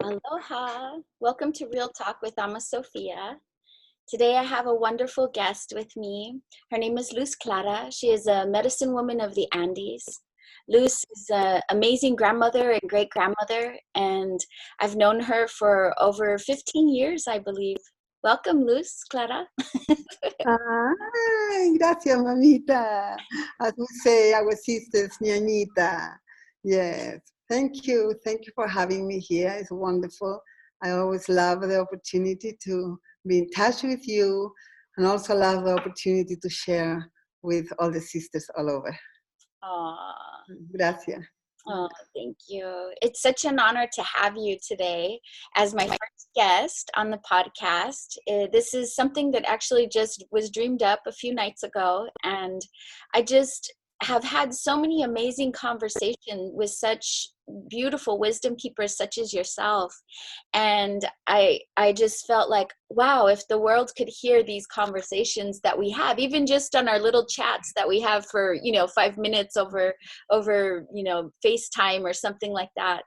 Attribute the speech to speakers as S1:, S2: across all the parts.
S1: Aloha. Welcome to Real Talk with Amma Sophia. Today I have a wonderful guest with me. Her name is Luzclara. She is a medicine woman of the Andes. Luz is an amazing grandmother and great grandmother, and I've known her for over 15 years, I believe. Welcome, Luzclara.
S2: Ay, gracias, mamita. As we say, our sisters, ñañita. Yes, thank you. Thank you for having me here. It's wonderful. I always love the opportunity to be in touch with you and also love the opportunity to share with all the sisters all over.
S1: Aww.
S2: Gracias.
S1: Oh, thank you. It's such an honor to have you today as my first guest on the podcast. This is something that actually just was dreamed up a few nights ago, and I just have had so many amazing conversations with such beautiful wisdom keepers such as yourself, and I just felt like, wow, if the world could hear these conversations that we have, even just on our little chats that we have for 5 minutes over FaceTime or something like that.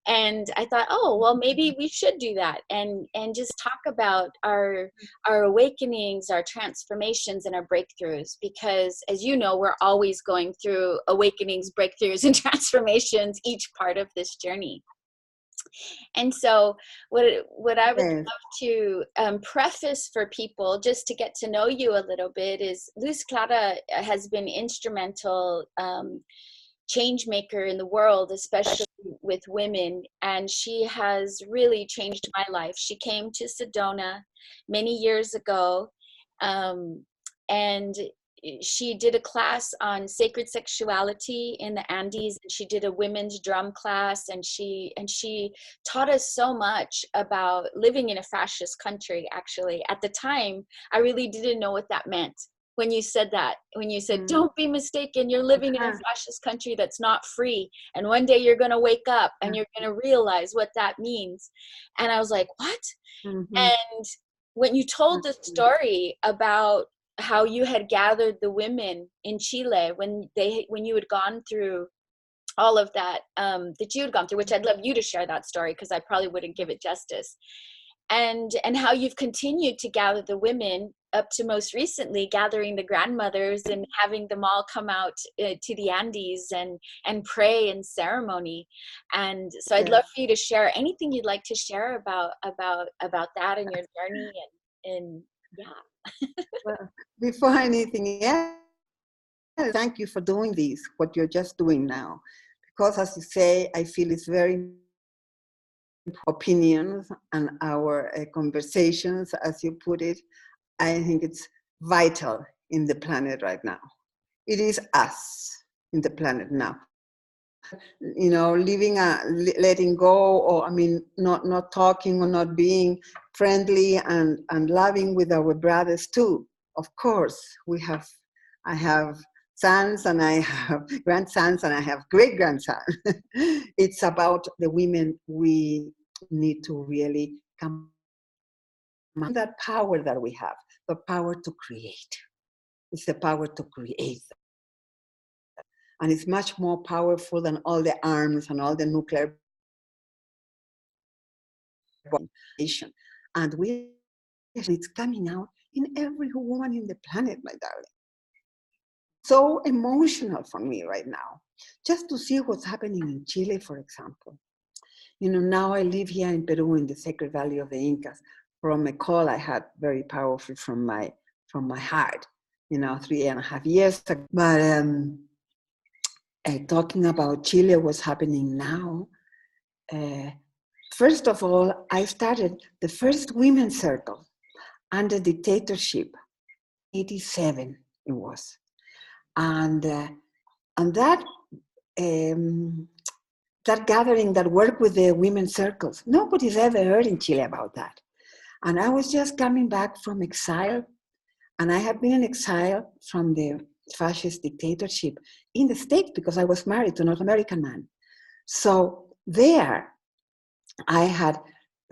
S1: And I thought, oh well, maybe we should do that and just talk about our awakenings, our transformations, and our breakthroughs, because as you know, we're always going through awakenings, breakthroughs, and transformations each part of this journey. And so what I would love to preface for people, just to get to know you a little bit, is Luzclara has been instrumental change maker in the world, especially with women, and she has really changed my life. She came to Sedona many years ago, and she did a class on sacred sexuality in the Andes, and she did a women's drum class, and she taught us so much about living in a fascist country. Actually, at the time, I really didn't know what that meant. When you said don't be mistaken, you're living in a fascist country that's not free, and one day you're going to wake up and you're going to realize what that means. And I was like, what? And when you told the story about how you had gathered the women in Chile when you had gone through all of that that you had gone through, which I'd love you to share that story, because I probably wouldn't give it justice, and how you've continued to gather the women up to most recently gathering the grandmothers and having them all come out to the Andes and pray in ceremony. And so I'd love for you to share anything you'd like to share about that and your journey and yeah.
S2: Well, before anything else, thank you for doing this, what you're just doing now. Because as you say, I feel it's very opinions and our conversations, as you put it, I think it's vital in the planet right now. It is us in the planet now. Letting go, or not talking or not being friendly and loving with our brothers too. Of course, I have sons and I have grandsons and I have great grandsons. It's about the women. We need to really come that power that we have, the power to create. It's the power to create. And it's much more powerful than all the arms and all the nuclear. And it's coming out in every woman in the planet, my darling. So emotional for me right now, just to see what's happening in Chile, for example. Now I live here in Peru, in the Sacred Valley of the Incas, from a call I had very powerful from my heart, 3.5 years ago. But talking about Chile, what's happening now, first of all, I started the first women's circle under dictatorship, 1987 it was. And that gathering, that work with the women's circles, nobody's ever heard in Chile about that. And I was just coming back from exile, and I had been in exile from the fascist dictatorship in the States because I was married to a North American man. So there, I had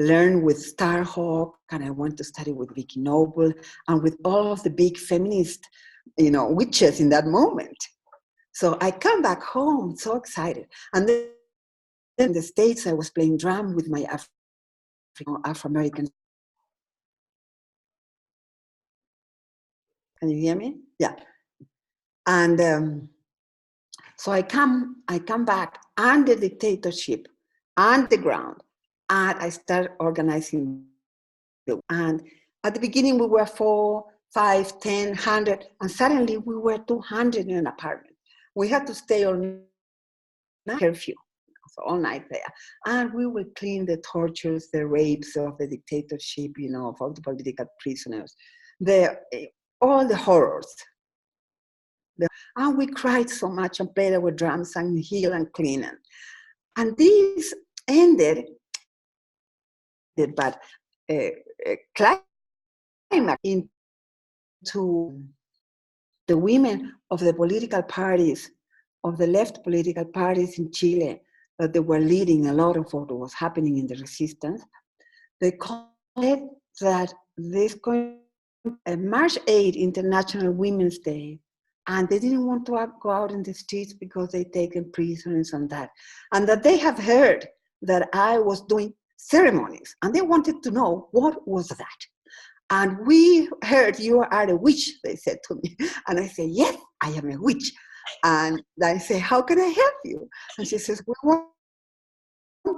S2: learned with Starhawk, and I went to study with Vicky Noble and with all of the big feminist, witches in that moment. So I come back home so excited. And then in the States, I was playing drum with my Afro-American. Can you hear me? Yeah. And so I come back under dictatorship, underground, and I start organizing. And at the beginning we were 4, 5, 10, 100, and suddenly we were 200 in an apartment. We had to stay all night, curfew, so all night there. And we will clean the tortures, the rapes of the dictatorship, of all the political prisoners, all the horrors. And we cried so much and played our drums and heal and clean. And this ended, but climax into the women of the political parties, of the left political parties in Chile, that they were leading a lot of what was happening in the resistance. They called that this going March 8, International Women's Day, and they didn't want to go out in the streets because they'd taken prisoners and that they have heard that I was doing ceremonies, and they wanted to know what was that. And we heard you are a witch, they said to me. And I said, yes, I am a witch. And I say, how can I help you? And she says, we want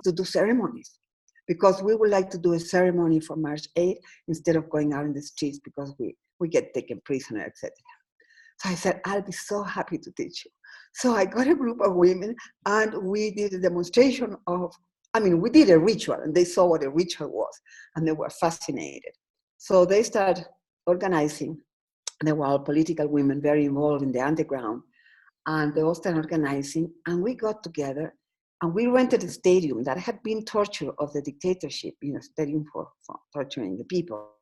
S2: to do ceremonies because we would like to do a ceremony for March 8 instead of going out in the streets because we get taken prisoner, etc. So I said, I'll be so happy to teach you. So I got a group of women and we did a demonstration we did a ritual, and they saw what a ritual was and they were fascinated. So they started organizing. They were all political women, very involved in the underground. And they all started organizing, and we got together, and we rented a stadium that had been torture of the dictatorship, stadium for torturing the people.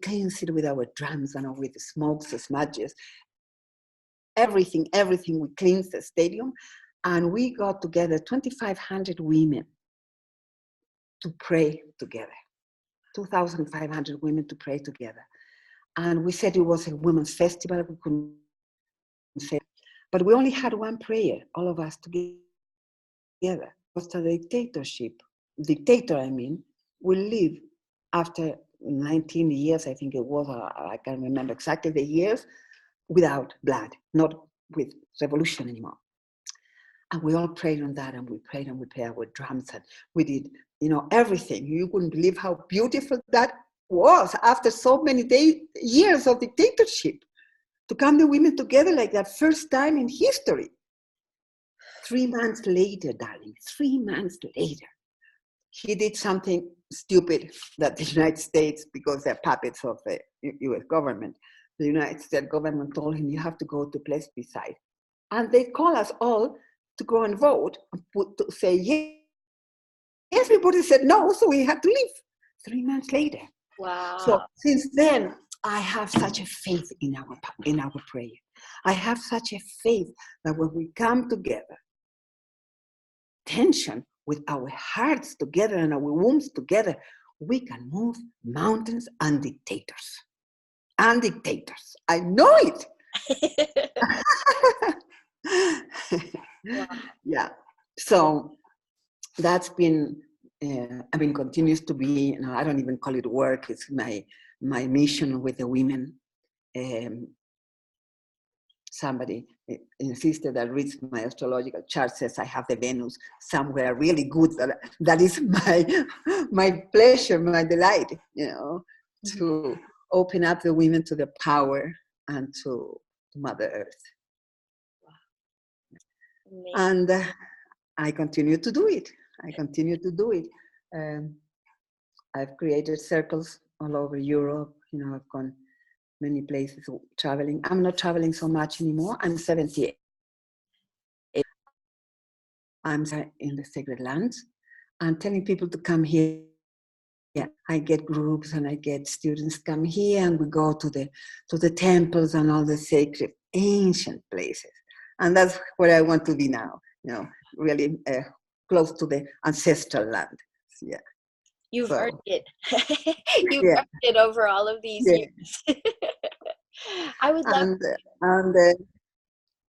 S2: Cleansed it with our drums and with the smokes, the smudges, everything, we cleansed the stadium. And we got together 2,500 women to pray together. 2,500 women to pray together. And we said it was a women's festival. We couldn't say, but we only had one prayer, all of us together. Because the dictator, will live after 19 years, I think it was, I can't remember exactly the years, without blood, not with revolution anymore. And we all prayed on that, and we prayed and we played our drums, and we did, everything. You wouldn't believe how beautiful that was after so many years of dictatorship. To come the women together like that, first time in history. 3 months later, darling, 3 months later, he did something stupid that the United States, because they're puppets of the US government, the United States government told him, you have to go to plebiscite. And they call us all to go and vote, and to say yes. Everybody said no, so we had to leave 3 months later.
S1: Wow.
S2: So since then, I have such a faith in our prayer. I have such a faith that when we come together, tension with our hearts together and our wombs together, we can move mountains and dictators. And dictators. I know it.
S1: Wow.
S2: Yeah. So that's been, continues to be, I don't even call it work. It's my mission with the women. Somebody insisted that reads my astrological chart, says I have the Venus somewhere really good. That is my pleasure, my delight, to open up the women to the power and to Mother Earth. Wow. And I continue to do it. I've created circles all over Europe. I've gone many places traveling. I'm not traveling so much anymore. I'm 78. I'm in the sacred lands and telling people to come here. Yeah, I get groups and I get students come here, and we go to the temples and all the sacred ancient places. And that's where I want to be now, really close to the ancestral land. Yeah.
S1: You've earned it. You've earned it over all of these years. I would love.
S2: And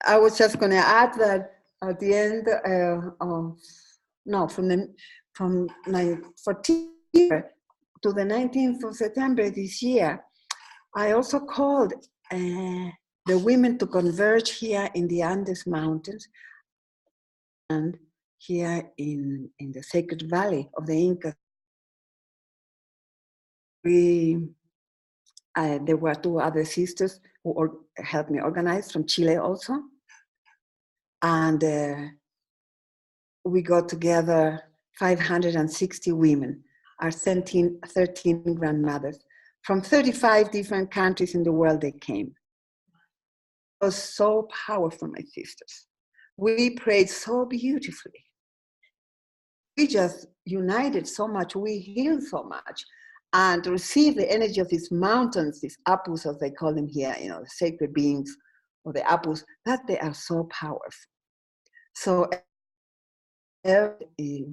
S2: I was just going to add that at the end from my 14 Here, to the 19th of September this year, I also called the women to converge here in the Andes Mountains and here in the Sacred Valley of the Incas. There were two other sisters who helped me organize from Chile also. And we got together 560 women, our 13 grandmothers. From 35 different countries in the world they came. It was so powerful, my sisters. We prayed so beautifully. We just united so much, we healed so much, and received the energy of these mountains, these apus, as they call them here, you know, the sacred beings, or the apus, that they are so powerful. So a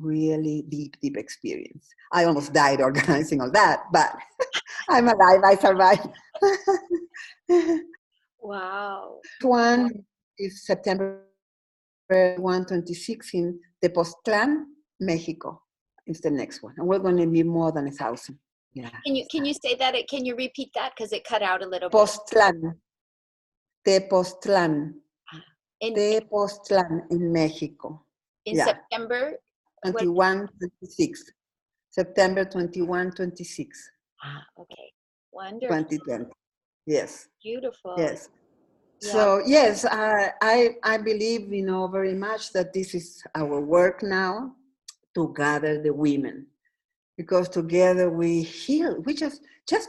S2: really deep, deep experience. I almost died organizing all that, but I'm alive, I survived.
S1: Wow.
S2: One is September 126 in Tepoztlán, Mexico. Is the next one. And we're going to be more than 1,000. Yeah.
S1: Can you say that? Can you repeat that? Because it cut out a little bit.
S2: Tepoztlán. Tepoztlán in Mexico.
S1: In September?
S2: 21, 26. September 21, 26.
S1: Okay. Wonderful.
S2: 2020. Yes.
S1: Beautiful.
S2: Yes.
S1: Yeah.
S2: So yes, I believe, you know, very much that this is our work now, to gather the women, because together we heal. We just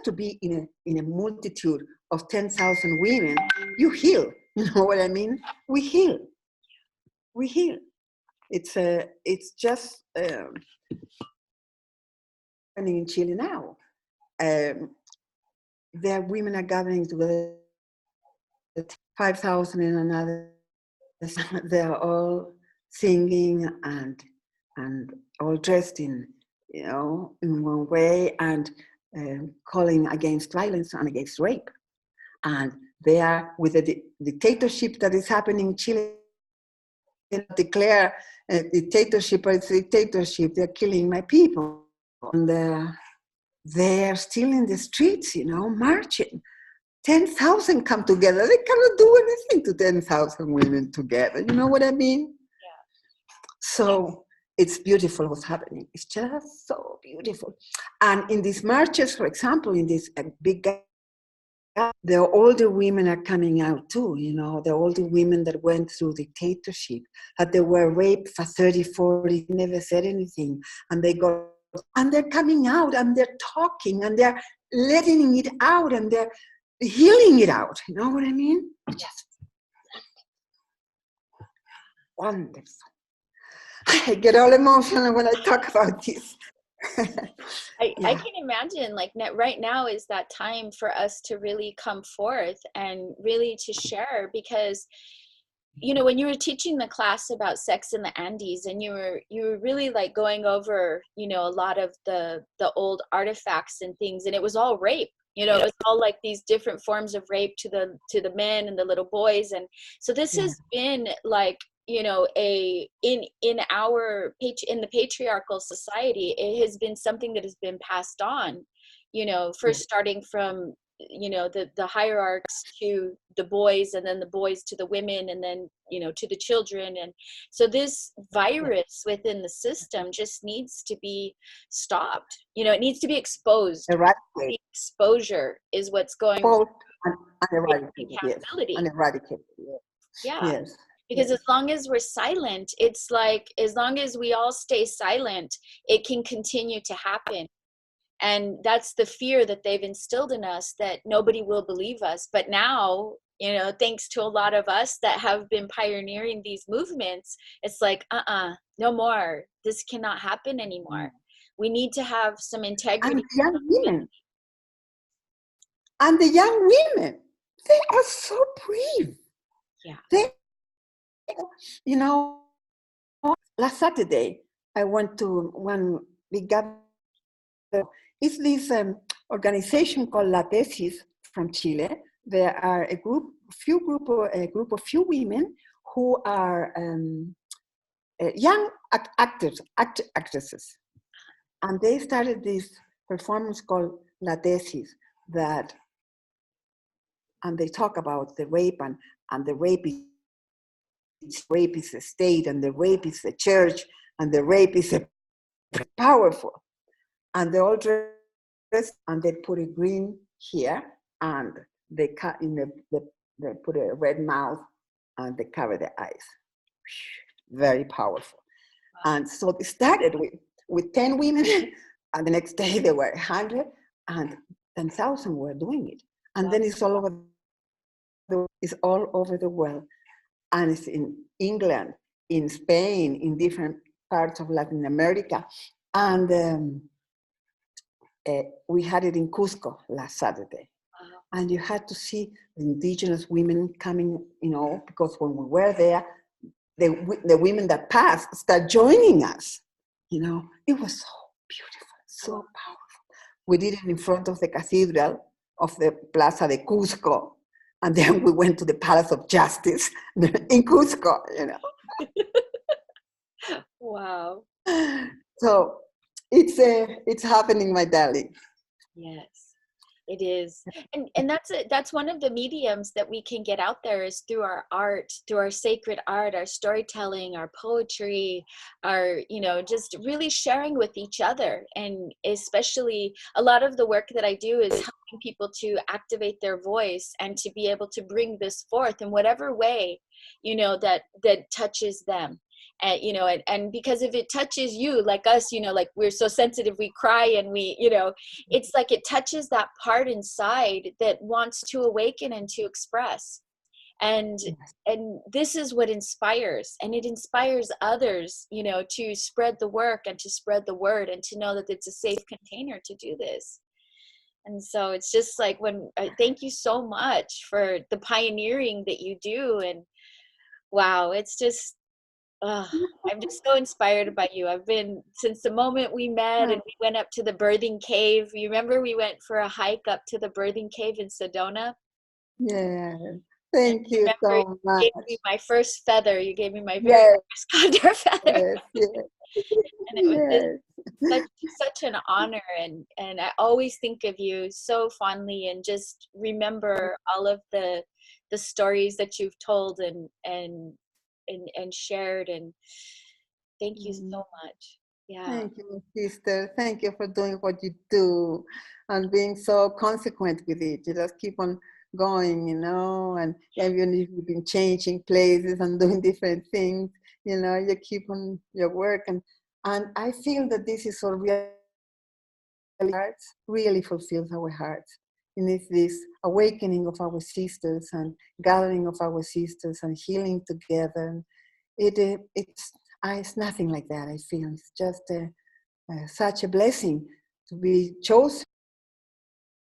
S2: to be in a multitude of 10,000 women, you heal. You know what I mean? We heal. We heal. It's just happening in Chile now. There women are gathering together, 5,000 in another. They're all singing and all dressed in, you know, in one way, and calling against violence and against rape. And they are, with the dictatorship that is happening in Chile, declare dictatorship, or it's a dictatorship, they're killing my people. And they're still in the streets, you know, marching. 10,000 come together. They cannot do anything to 10,000 women together. You know what I mean? Yeah. So it's beautiful what's happening. It's just so beautiful. And in these marches, for example, in this big, the older women are coming out too, you know, the older women that went through dictatorship, that they were raped for 30, 40, never said anything. And they're coming out and they're talking and they're letting it out and they're healing it out. You know what I mean? Just wonderful. I get all emotional when I talk about this.
S1: I can imagine, like, right now is that time for us to really come forth and really to share, because, you know, when you were teaching the class about sex in the Andes, and you were really like going over, you know, a lot of the old artifacts and things, and it was all rape. You know, it was all like these different forms of rape to the men and the little boys. And so this has been like, you know, in the patriarchal society, it has been something that has been passed on, you know, first starting from, you know, the hierarchs to the boys, and then the boys to the women, and then, you know, to the children. And so this virus within the system just needs to be stopped. You know, it needs to be exposed. The exposure is what's going on.
S2: And eradicated, accountability. And eradicated,
S1: yes. Because as long as we're silent, it's like, as long as we all stay silent, it can continue to happen. And that's the fear that they've instilled in us, that nobody will believe us. But now, you know, thanks to a lot of us that have been pioneering these movements, it's like, no more. This cannot happen anymore. We need to have some integrity.
S2: And young women. And the young women, they are so brave.
S1: Yeah.
S2: They, you know, last Saturday, I went to one big gathering. It's this organization called La Tesis from Chile. There are a group of few women who are young actresses. And they started this performance called La Tesis, that, and they talk about the rape, and the rape is the state, and the rape is the church, and the rape is powerful. And they all dress, and they put a green here, and they cut in they put a red mouth, and they cover the eyes. Very powerful. Wow. And so they started with 10 women, and the next day there were 100, and 10,000 were doing it. And then it's all over the world. And it's in England, in Spain, in different parts of Latin America. And we had it in Cusco last Saturday. And you had to see the indigenous women coming, because when we were there, the women that passed start joining us. It was so beautiful, so powerful. We did it in front of the cathedral of the Plaza de Cusco. And then we went to the Palace of Justice in Cusco,
S1: Wow.
S2: So it's happening, my darling.
S1: Yes, it is. And that's one of the mediums that we can get out there, is through our art, through our sacred art, our storytelling, our poetry, our, just really sharing with each other. And especially a lot of the work that I do is helping people to activate their voice and to be able to bring this forth in whatever way, that touches them. And because if it touches you, like us, like we're so sensitive, we cry, and we, it's like it touches that part inside that wants to awaken and to express. And this is what inspires, and it inspires others, to spread the work and to spread the word, and to know that it's a safe container to do this. And so it's just like, thank you so much for the pioneering that you do. And wow, it's just, I'm just so inspired by you. I've been, since the moment we met and we went up to the birthing cave. You remember we went for a hike up to the birthing cave in Sedona?
S2: Yeah. Thank you so much.
S1: You gave me my first feather. You gave me my very first condor feather.
S2: Yes.
S1: And it was such an honor. And I always think of you so fondly, and just remember all of the stories that you've told and shared. And thank you so much. Yeah.
S2: Thank you, sister. Thank you for doing what you do and being so consequent with it. You just keep on going, and even if you've been changing places and doing different things, you keep on your work. And I feel that this is all really fulfills our hearts. And it's this awakening of our sisters and gathering of our sisters and healing together. It's nothing like that, I feel. It's just such a blessing to be chosen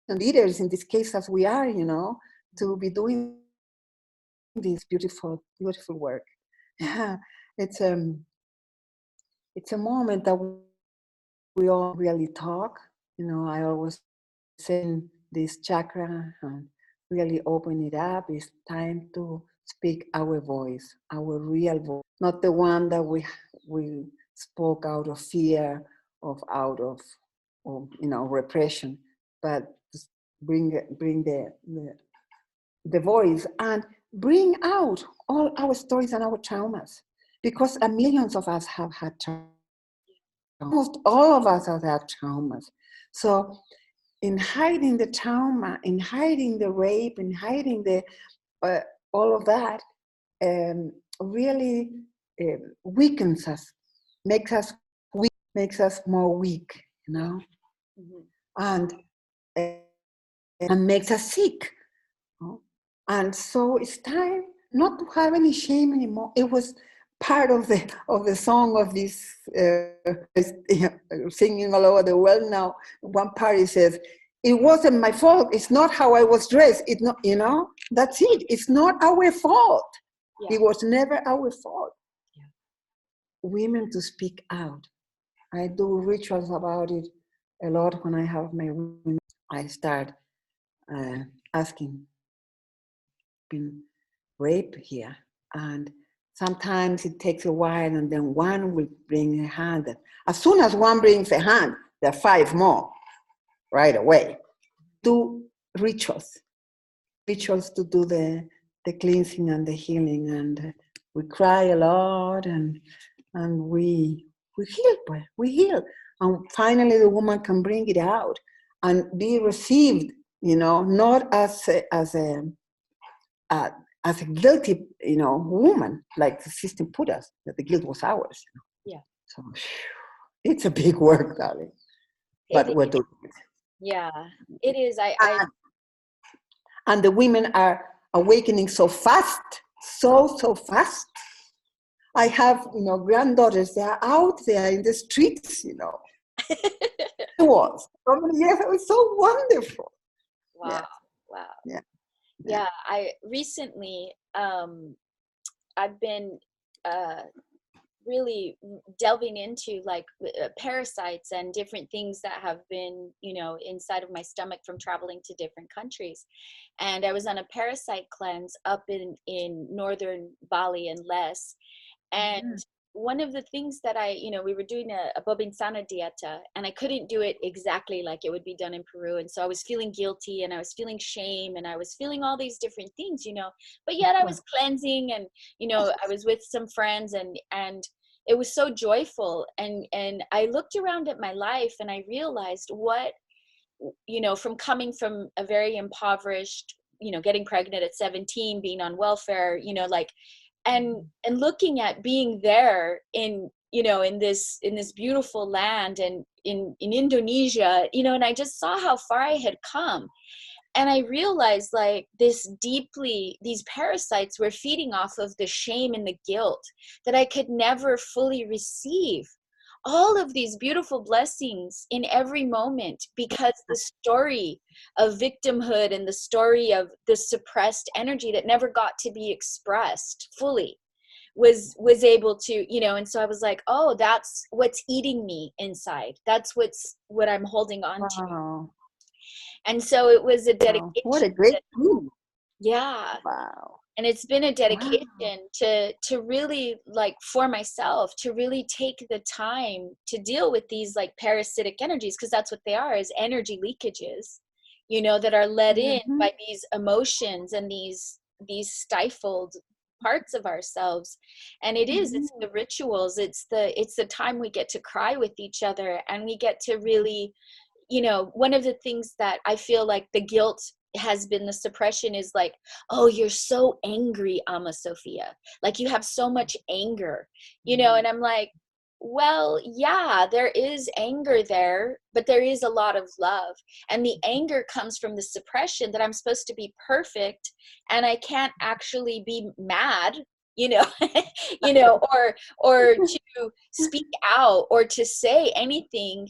S2: leaders, in this case, as we are, to be doing this beautiful, beautiful work. Yeah, it's a moment that we all really talk. I always say this chakra and really open it up. It's time to speak our voice, our real voice, not the one that we spoke out of fear, out of repression, but bring the voice and bring out all our stories and our traumas, because millions of us have had traumas. Almost all of us have had traumas. So in hiding the trauma, in hiding the rape, in hiding the all of that, really weakens us, makes us weak, makes us more weak, and makes us sick. And so it's time not to have any shame anymore. It was part of the song of this singing all over the world now. One part says, "It wasn't my fault. It's not how I was dressed. It's not, that's it. It's not our fault. Yeah. It was never our fault." Yeah. Women to speak out. I do rituals about it a lot when I have my women. I start asking, been rape here, and sometimes it takes a while, and then one will bring a hand. As soon as one brings a hand, there are 5 more right away. Do rituals to do the cleansing and the healing, and we cry a lot, and we heal, but we heal, and finally the woman can bring it out and be received, not as a guilty, woman, like the system put us, that the guilt was ours.
S1: Yeah.
S2: So it's a big work, darling, but we're doing it.
S1: Yeah, it is.
S2: And the women are awakening so fast, so fast. I have, granddaughters, they are out there in the streets, It was. So many years, it was so wonderful.
S1: Wow.
S2: Yeah.
S1: Wow. Yeah. I recently, I've been really delving into like parasites and different things that have been, inside of my stomach from traveling to different countries. And I was on a parasite cleanse up in northern Bali and Les. And one of the things that we were doing a Bobinsana dieta, and I couldn't do it exactly like it would be done in Peru. And so I was feeling guilty, and I was feeling shame, and I was feeling all these different things, but yet I was cleansing, and, I was with some friends, and it was so joyful. And I looked around at my life, and I realized what, from coming from a very impoverished, getting pregnant at 17, being on welfare, and looking at being there in this beautiful land, and in Indonesia, and I just saw how far I had come. And I realized like these parasites were feeding off of the shame and the guilt that I could never fully receive all of these beautiful blessings in every moment, because the story of victimhood and the story of the suppressed energy that never got to be expressed fully was able to, and so I was like, oh, that's what's eating me inside. That's what I'm holding on to. And so it was a dedication.
S2: Wow. What a great tool.
S1: Yeah.
S2: Wow.
S1: And it's been a dedication to really, like, for myself, to really take the time to deal with these like parasitic energies, because that's what they are, is energy leakages, that are let in by these emotions and these stifled parts of ourselves. And it's the rituals, it's the time we get to cry with each other, and we get to really, one of the things that I feel like the guilt has been the suppression is like, oh, you're so angry, Amma Sophia. Like, you have so much anger, and I'm like, well, yeah, there is anger there, but there is a lot of love. And the anger comes from the suppression that I'm supposed to be perfect, and I can't actually be mad, or to speak out or to say anything,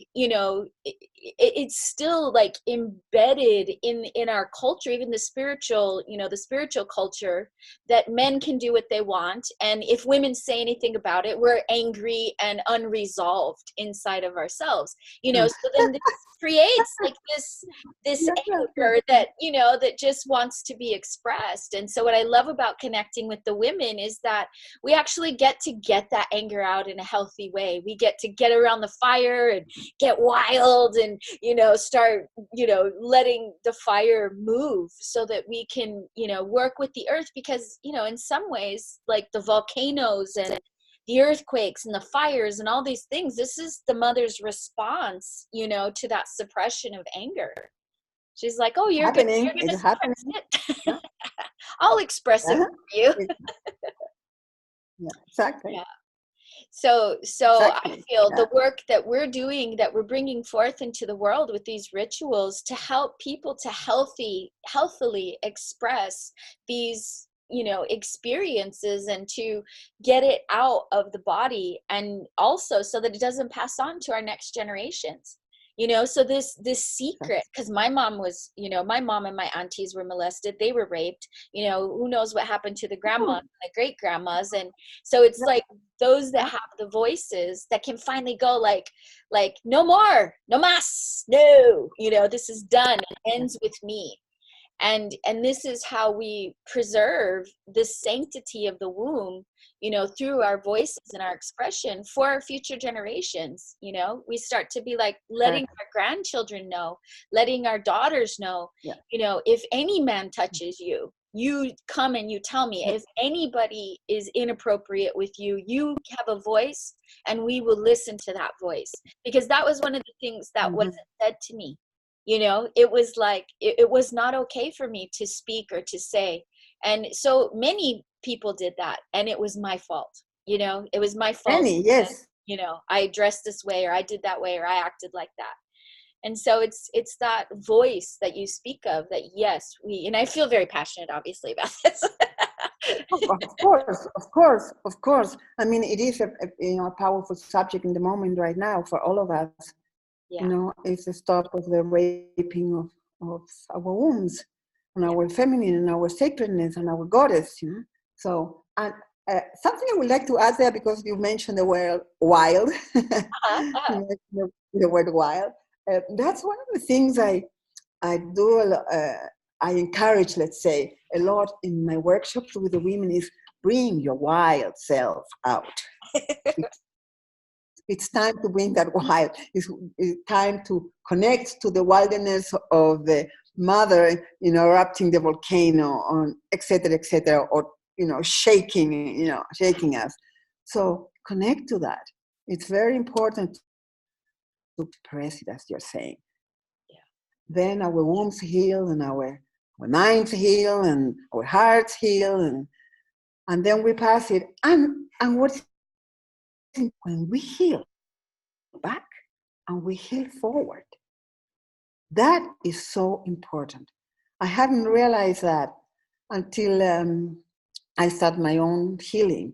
S1: it's still like embedded in our culture, even the spiritual culture, that men can do what they want. And if women say anything about it, we're angry and unresolved inside of ourselves, so then this creates like this anger that, that just wants to be expressed. And so what I love about connecting with the women is that we actually get that anger out in a healthy way. We get to get around the fire and get wild and, start, letting the fire move, so that we can, work with the earth. Because, in some ways, like the volcanoes and the earthquakes and the fires and all these things, this is the mother's response, to that suppression of anger. She's like, oh, you're going to suppress it. Yeah. I'll express it for you.
S2: Yeah, exactly.
S1: Yeah. So exactly. I feel the work that we're doing, that we're bringing forth into the world with these rituals, to help people to healthily express these, experiences, and to get it out of the body, and also so that it doesn't pass on to our next generations. So this secret, because my mom and my aunties were molested, they were raped, who knows what happened to the grandma, the great grandmas. And so it's like those that have the voices that can finally go like no more, no mas, no, this is done, it ends with me. And this is how we preserve the sanctity of the womb, you know, through our voices and our expression for our future generations. You know, we start to be like letting our grandchildren know, letting our daughters know,
S2: Yeah.
S1: you know, if any man touches you, you come and you tell me. If anybody is inappropriate with you, you have a voice and we will listen to that voice. Because that was one of the things that
S2: Mhm.
S1: wasn't said to me. You know, it was like, it was not okay for me to speak or to say. And so many people did that. And it was my fault. You know, it was my fault.
S2: Many,
S1: That,
S2: yes.
S1: you know, I dressed this way, or I did that way, or I acted like that. And so it's that voice that you speak of that, yes, and I feel very passionate, obviously, about this.
S2: Of course, of course, of course. I mean, it is a you know, a powerful subject in the moment right now for all of us. You
S1: Yeah.
S2: know, it's the stop of the raping of our wombs and our feminine and our sacredness and our goddess. You know, so and something I would like to add there, because you mentioned the word wild.
S1: Uh-huh, uh-huh.
S2: You mentioned the word wild. That's one of the things I do. I encourage, let's say, a lot in my workshops with the women is bring your wild self out. It's time to bring that wild. It's time to connect to the wilderness of the mother, you know, erupting the volcano, on et cetera, or, you know, shaking us. So connect to that. It's very important to express it, as you're saying.
S1: Yeah.
S2: Then our wombs heal, and our minds heal, and our hearts heal, and then we pass it. And what when we heal back and we heal forward, that is so important. I hadn't realized that until I started my own healing,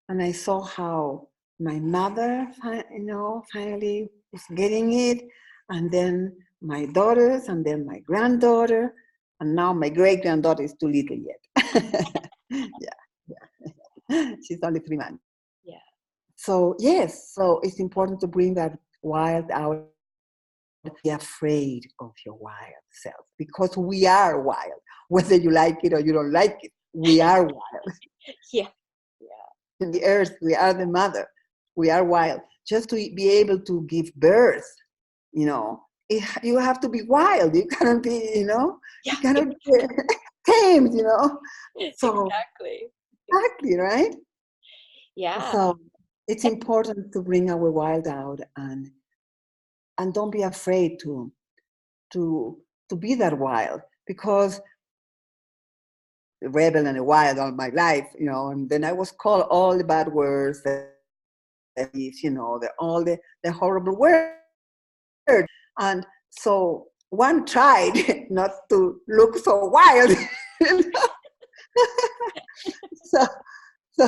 S2: and I saw how my mother, you know, finally was getting it, and then my daughters, and then my granddaughter, and now my great granddaughter is too little yet. Yeah, she's only 3 months.
S1: Yeah.
S2: So yes, so it's important to bring that wild out. Be afraid of your wild self, because we are wild, whether you like it or you don't like it. We are wild.
S1: Yeah. Yeah.
S2: In the earth, we are the mother. We are wild. Just to be able to give birth, you know, you have to be wild. You cannot be, you know,
S1: Yeah.
S2: you cannot be tamed, you know. So
S1: Exactly.
S2: exactly, right?
S1: Yeah.
S2: So it's important to bring our wild out, and don't be afraid to to be that wild, because a rebel and a wild all my life, you know, and then I was called all the bad words, you know, all the horrible words. And so one tried not to look so wild. so so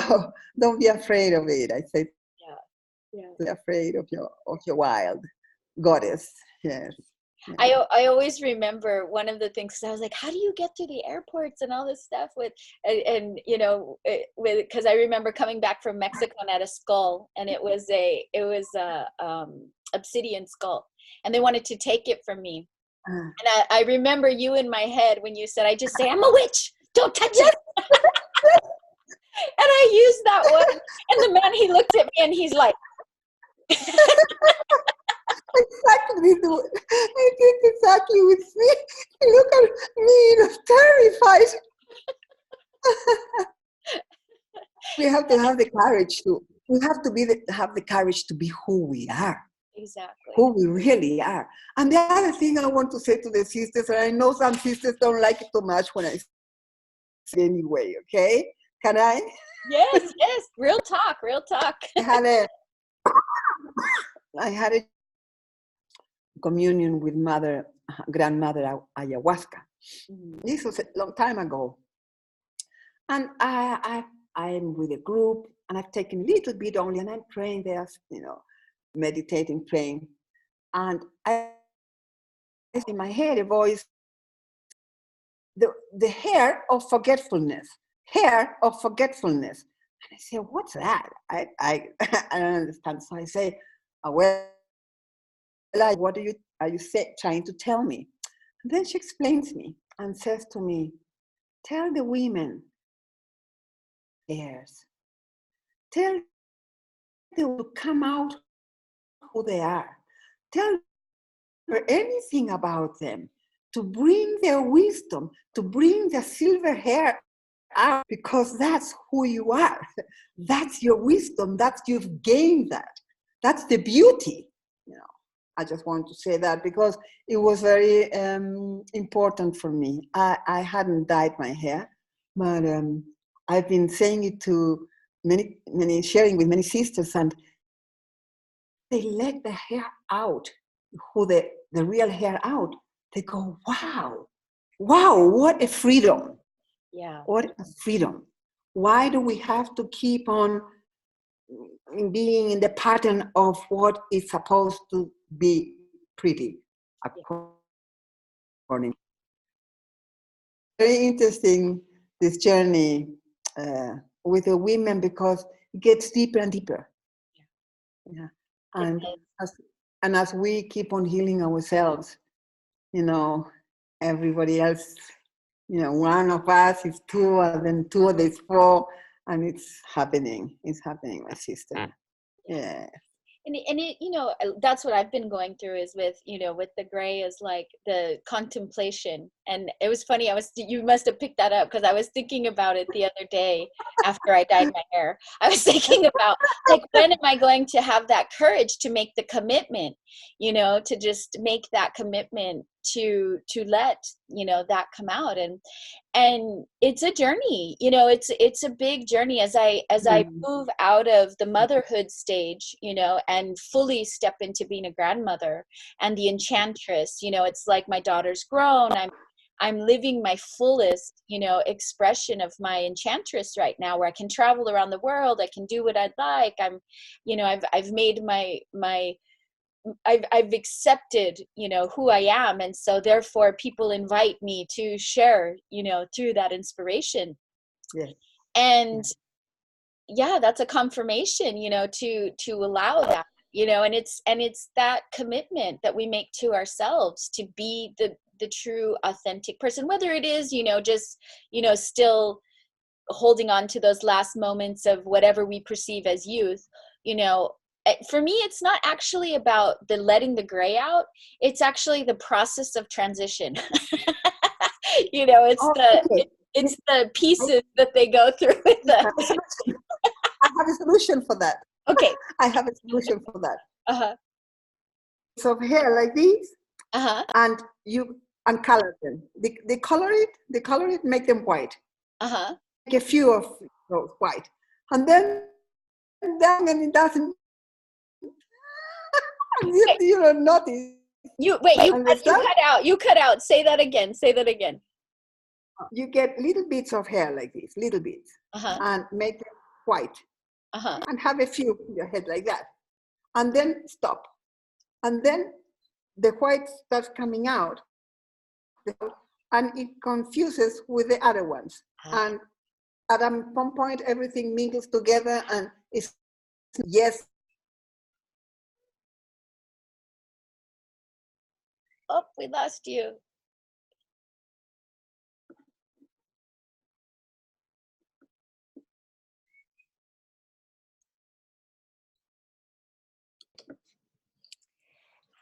S2: don't be afraid of it. I say,
S1: Yeah. Yeah.
S2: be afraid of your wild goddess. Yes. Yeah.
S1: I always remember one of the things, 'cause I was like, how do you get through the airports and all this stuff with, and you know, because I remember coming back from Mexico and had a skull, and it was a obsidian skull, and they wanted to take it from me.
S2: Ah.
S1: And I remember you in my head when you said, I just say, I'm a witch, don't touch
S2: Yes.
S1: it. And I used that one. And the man, he looked at me and he's like,
S2: Exactly. I did exactly with me. Look at me, you know, terrified. We have to have the courage to. We have to have the courage to be who we are,
S1: exactly.
S2: who we really are. And the other thing I want to say to the sisters, and I know some sisters don't like it too much when I say it anyway. Okay, can I?
S1: Yes, yes. Real talk, real talk.
S2: I had a communion with grandmother ayahuasca. This was a long time ago. And I'm with a group, and I've taken a little bit only, and I'm praying there, you know, meditating, praying. And I in my head a voice, the hair of forgetfulness, hair of forgetfulness. And I say, what's that? I I don't understand. So I say, well, what are you trying to tell me? And then she explains me. and says to me, tell the women, heirs, tell them to come out who they are. Tell them anything about them, to bring their wisdom, to bring their silver hair out, because that's who you are. That's your wisdom. That's, you've gained that. That's the beauty. You know, I just want to say that because it was very important for me. I hadn't dyed my hair, but I've been saying it to many, sharing with many sisters, and they let the hair out, the real hair out. They go, wow, what a freedom.
S1: Yeah.
S2: What a freedom. Why do we have to keep on being in the pattern of what is supposed to be pretty? According. Very interesting, this journey with the women, because it gets deeper and deeper. Yeah. And as we keep on healing ourselves, you know, everybody else, you know, one of us is two, and then two others four, and it's happening, my sister. Yeah.
S1: And it, you know, that's what I've been going through, is with, you know, with the gray, is like the contemplation. And it was funny, you must have picked that up, because I was thinking about it the other day after I dyed my hair. I was thinking about, like, when am I going to have that courage to make the commitment, you know, to just make that commitment to let, you know, that come out. And it's a journey, you know, it's a big journey as I move out of the motherhood stage, you know, and fully step into being a grandmother and the enchantress. You know, it's like my daughter's grown. I'm living my fullest, you know, expression of my enchantress right now, where I can travel around the world. I can do what I'd like. You know, I've made I've accepted, you know, who I am. And so therefore people invite me to share, you know, through that inspiration.
S2: Yes.
S1: And yeah, that's a confirmation, you know, to allow that, you know, and it's that commitment that we make to ourselves to be the true authentic person, whether it is, you know, just, you know, still holding on to those last moments of whatever we perceive as youth, you know. For me, it's not actually about the letting the gray out. It's actually the process of transition. You know, it's the pieces that they go through with the.
S2: I have a solution for that.
S1: Okay.
S2: I have a solution for that.
S1: Uh-huh.
S2: So hair like these,
S1: Uh-huh.
S2: and you uncolor them. They color it, make them white.
S1: Uh-huh.
S2: Make a few of those white, and then and it doesn't. You don't notice.
S1: You cut out. Say that again.
S2: You get little bits of hair like this, little bits, and make them white, and have a few in your head like that, and then stop, and then the white starts coming out, and it confuses with the other ones, and at some point everything mingles together, and it's yes.
S1: Oh, we lost you.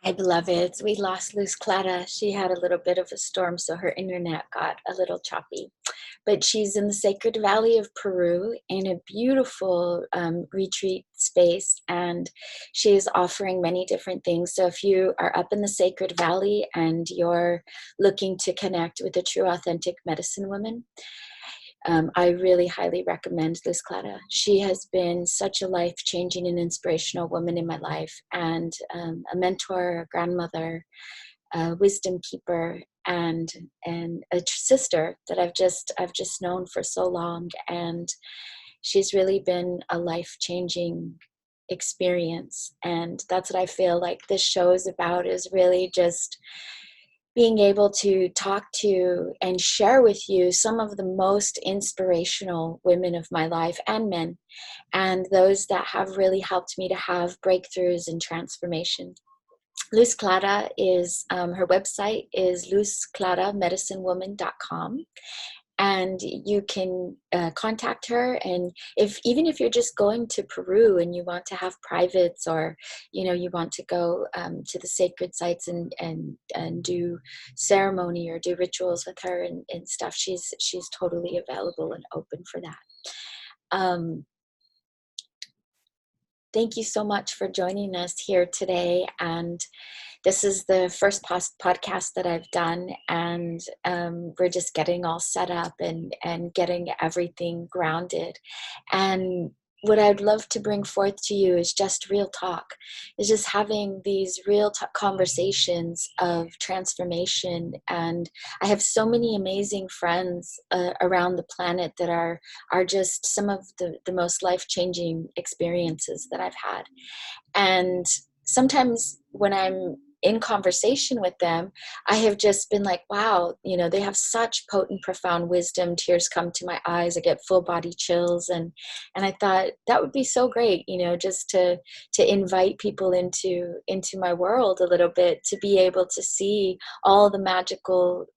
S1: Hi, beloveds. We lost Luzclara. She had a little bit of a storm, so her internet got a little choppy. But she's in the Sacred Valley of Peru in a beautiful retreat space, and she is offering many different things. So if you are up in the Sacred Valley and you're looking to connect with a true, authentic medicine woman, I really highly recommend Luzclara. She has been such a life-changing and inspirational woman in my life, and a mentor, a grandmother, a wisdom keeper, and a sister that I've just known for so long. And she's really been a life-changing experience. And that's what I feel like this show is about, is really just being able to talk to and share with you some of the most inspirational women of my life, and men, and those that have really helped me to have breakthroughs and transformation. Luzclara is, her website is luzclaramedicinewoman.com. And you can contact her. And even if you're just going to Peru and you want to have privates, or you want to go to the sacred sites and do ceremony or do rituals with her and stuff, she's totally available and open for that. Thank you so much for joining us here today. And this is the first podcast that I've done, and we're just getting all set up and getting everything grounded. And what I'd love to bring forth to you is just real talk, is just having these real conversations of transformation. And I have so many amazing friends around the planet that are just some of the most life-changing experiences that I've had. And sometimes when I'm in conversation with them, I have just been like, wow, they have such potent, profound wisdom. Tears come to my eyes. I get full body chills. And I thought that would be so great, just to invite people into my world a little bit, to be able to see all the magical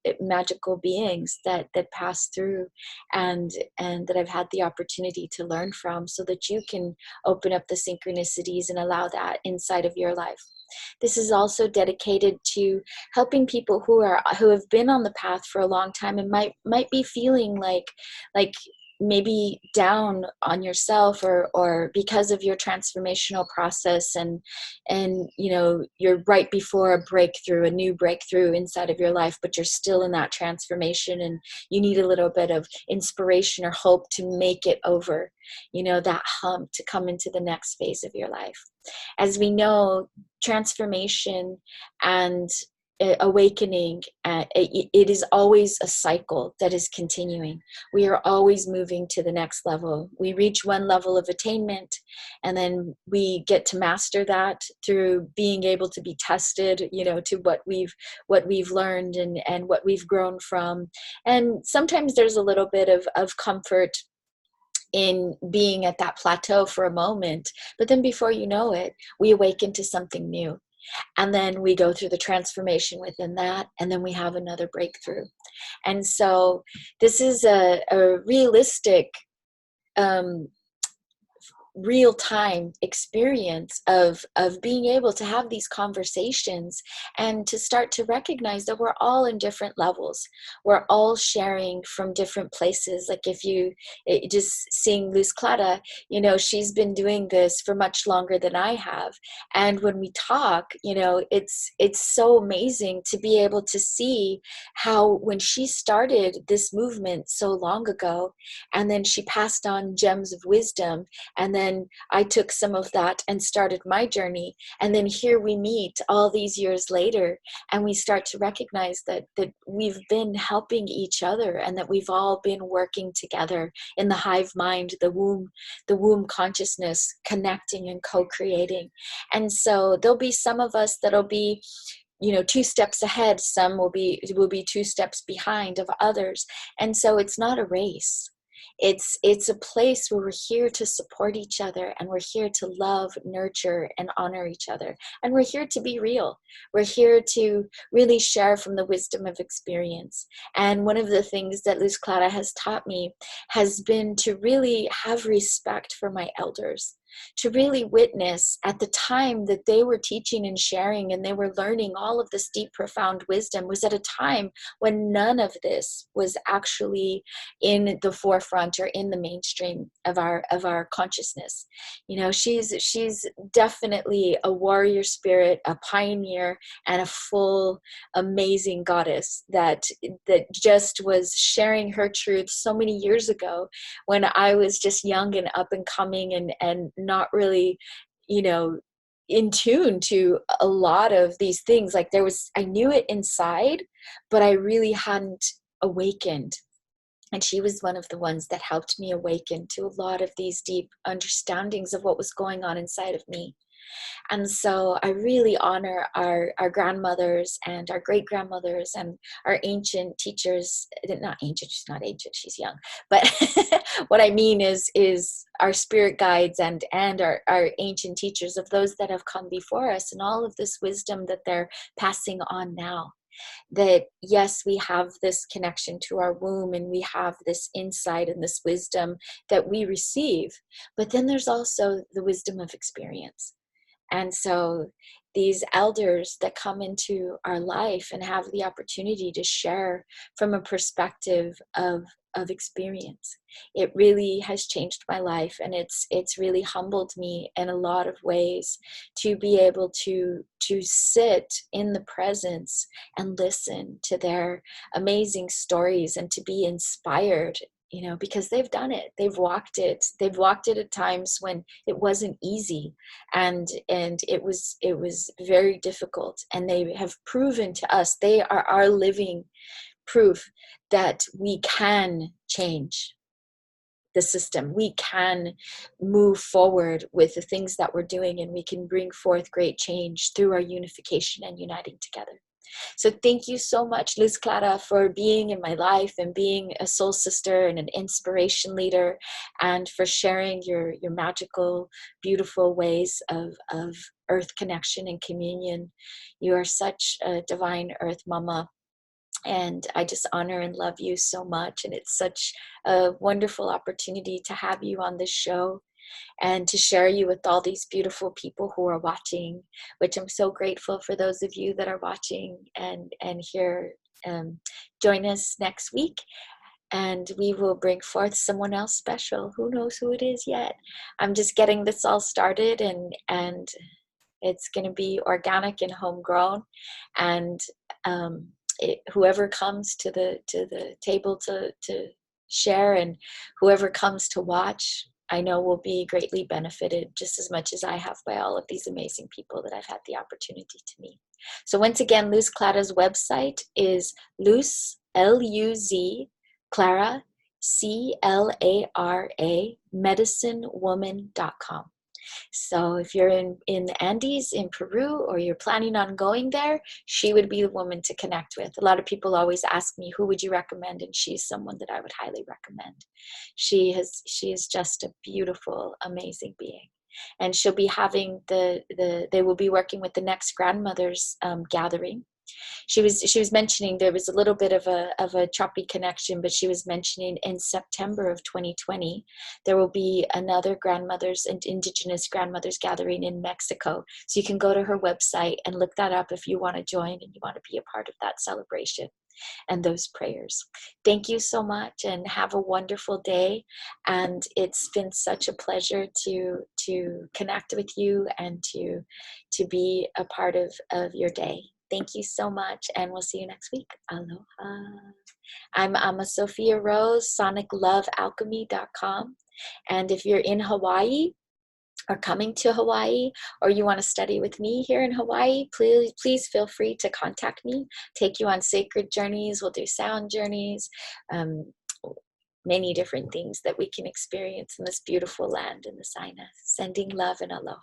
S1: beings that pass through and that I've had the opportunity to learn from, so that you can open up the synchronicities and allow that inside of your life. This is also dedicated to helping people who have been on the path for a long time and might be feeling like maybe down on yourself or because of your transformational process, and you're right before a new breakthrough inside of your life, but you're still in that transformation and you need a little bit of inspiration or hope to make it over, that hump, to come into the next phase of your life. As we know, transformation and awakening, it is always a cycle that is continuing. We are always moving to the next level. We reach one level of attainment, and then we get to master that through being able to be tested, to what we've learned and what we've grown from. And sometimes there's a little bit of comfort in being at that plateau for a moment, but then before you know it, we awaken to something new. And then we go through the transformation within that, and then we have another breakthrough. And so this is a realistic, real-time experience of being able to have these conversations and to start to recognize that we're all in different levels. We're all sharing from different places. Like if you just seeing Luzclara, she's been doing this for much longer than I have. And when we talk, it's so amazing to be able to see how when she started this movement so long ago, and then she passed on gems of wisdom, and then I took some of that and started my journey. And then here we meet all these years later, and we start to recognize that we've been helping each other, and that we've all been working together in the hive mind, the womb consciousness, connecting and co-creating. And so there'll be some of us that'll be 2 steps ahead. Some will be 2 steps behind of others. And so it's not a race. It's a place where we're here to support each other, and we're here to love, nurture, and honor each other. And we're here to be real. We're here to really share from the wisdom of experience. And one of the things that Luzclara has taught me has been to really have respect for my elders, to really witness at the time that they were teaching and sharing and they were learning all of this deep, profound wisdom was at a time when none of this was actually in the forefront or in the mainstream of our consciousness. She's definitely a warrior spirit, a pioneer, and a full amazing goddess that just was sharing her truth so many years ago when I was just young and up and coming and not really, in tune to a lot of these things. Like I knew it inside, but I really hadn't awakened. And she was one of the ones that helped me awaken to a lot of these deep understandings of what was going on inside of me. And so I really honor our grandmothers and our great grandmothers and our ancient teachers. Not ancient, she's not ancient, she's young. But what I mean is our spirit guides and our ancient teachers, of those that have come before us, and all of this wisdom that they're passing on now. That yes, we have this connection to our womb, and we have this insight and this wisdom that we receive, but then there's also the wisdom of experience. And so these elders that come into our life and have the opportunity to share from a perspective of experience, it really has changed my life, and it's really humbled me in a lot of ways to be able to sit in the presence and listen to their amazing stories, and to be inspired, because they've done it, they've walked it at times when it wasn't easy, and it was very difficult, and they have proven to us, they are our living proof that we can change the system, we can move forward with the things that we're doing, and we can bring forth great change through our unification and uniting together. So thank you so much, Luzclara, for being in my life and being a soul sister and an inspiration leader, and for sharing your magical, beautiful ways of earth connection and communion. You are such a divine earth mama, and I just honor and love you so much. And it's such a wonderful opportunity to have you on this show, and to share you with all these beautiful people who are watching, which I'm so grateful for those of you that are watching and here. Join us next week, and we will bring forth someone else special. Who knows who it is yet? I'm just getting this all started, and it's going to be organic and homegrown, and whoever comes to the table to share, and whoever comes to watch, I know will be greatly benefited just as much as I have by all of these amazing people that I've had the opportunity to meet. So once again, Luzclara's website is Luz, L-U-Z, Clara, C-L-A-R-A, medicinewoman.com. So if you're in the Andes in Peru, or you're planning on going there, she would be the woman to connect with. A lot of people always ask me, who would you recommend? And she's someone that I would highly recommend. She is just a beautiful, amazing being. And she'll be having they will be working with the next grandmothers gathering. She was mentioning, there was a little bit of a choppy connection, but she was mentioning in September of 2020 there will be another grandmothers and indigenous grandmothers gathering in Mexico. So you can go to her website and look that up if you want to join and you want to be a part of that celebration and those prayers. Thank you so much, and have a wonderful day. And it's been such a pleasure to connect with you and to be a part of your day. Thank you so much, and we'll see you next week. Aloha. I'm Amma Sophia Rose, soniclovealchemy.com. And if you're in Hawaii, or coming to Hawaii, or you want to study with me here in Hawaii, please feel free to contact me. Take you on sacred journeys. We'll do sound journeys, many different things that we can experience in this beautiful land in the Sinus. Sending love and aloha.